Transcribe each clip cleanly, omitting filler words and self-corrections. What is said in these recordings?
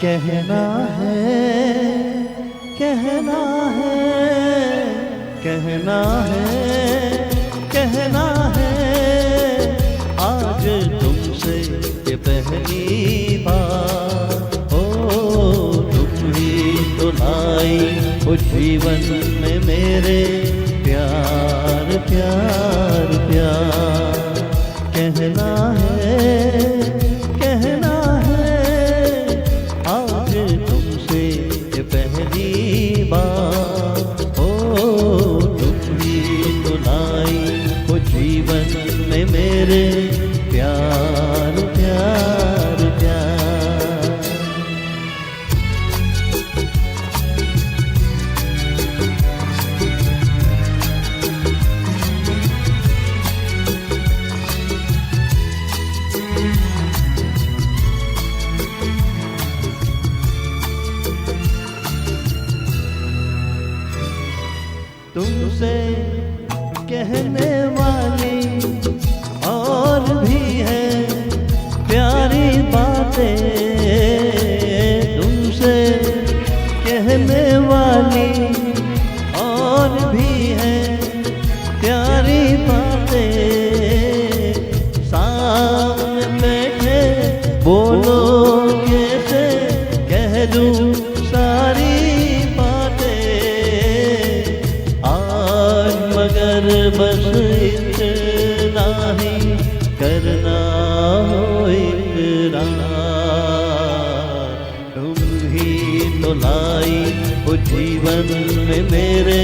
कहना है, कहना है, कहना है, कहना है, आज तुमसे ये पहली बार। ओ तुम ही तो लाई हो जीवन में मेरे प्यार प्यार प्यार। कहना है, कहना है, आज तुमसे ये पहली बार। ओ तुम ही तो लाई हो जीवन में मेरे प्यार प्यार प्यार। तुमसे कहने वाली और भी है प्यारी बातें। तुमसे कहने वाली और भी है प्यारी बातें। सामने बैठे बोलो कैसे कह दूं सारी मगर बस इतना ही करना हो इकरार। तुम ही तो लाई हो जीवन में मेरे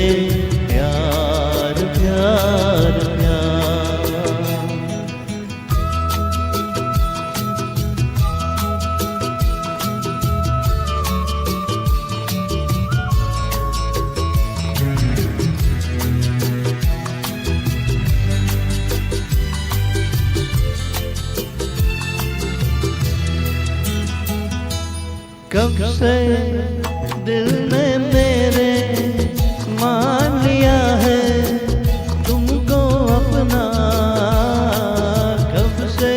प्यार प्यार प्यार। कब से दिल ने मेरे मान लिया है तुमको अपना। कब से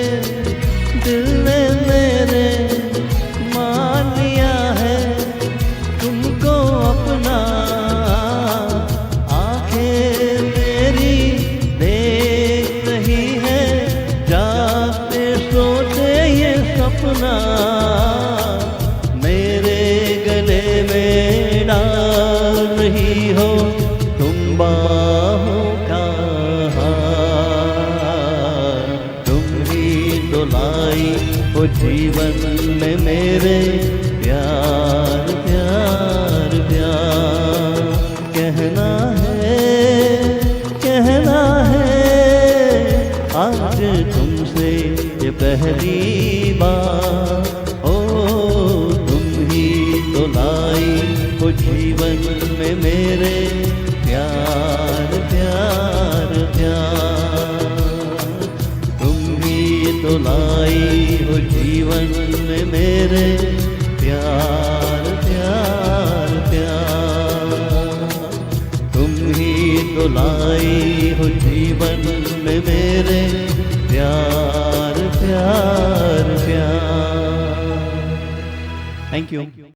दिल ने मेरे मान लिया है तुमको अपना। आंखें मेरी देख रही है जाते सोते ये सपना। मेरे गले में डाल रही हो तुम बाहों का हार। तुम ही तो लाई हो जीवन में मेरे प्यार प्यार प्यार। कहना है, कहना है, आज तुमसे ये पहली बार। तो लाई हो जीवन में मेरे प्यार प्यार प्यार। तुम ही तो लाई हो जीवन में मेरे प्यार प्यार प्यार। तुम ही तो लाई हो जीवन में मेरे प्यार प्यार प्यार। Thank you.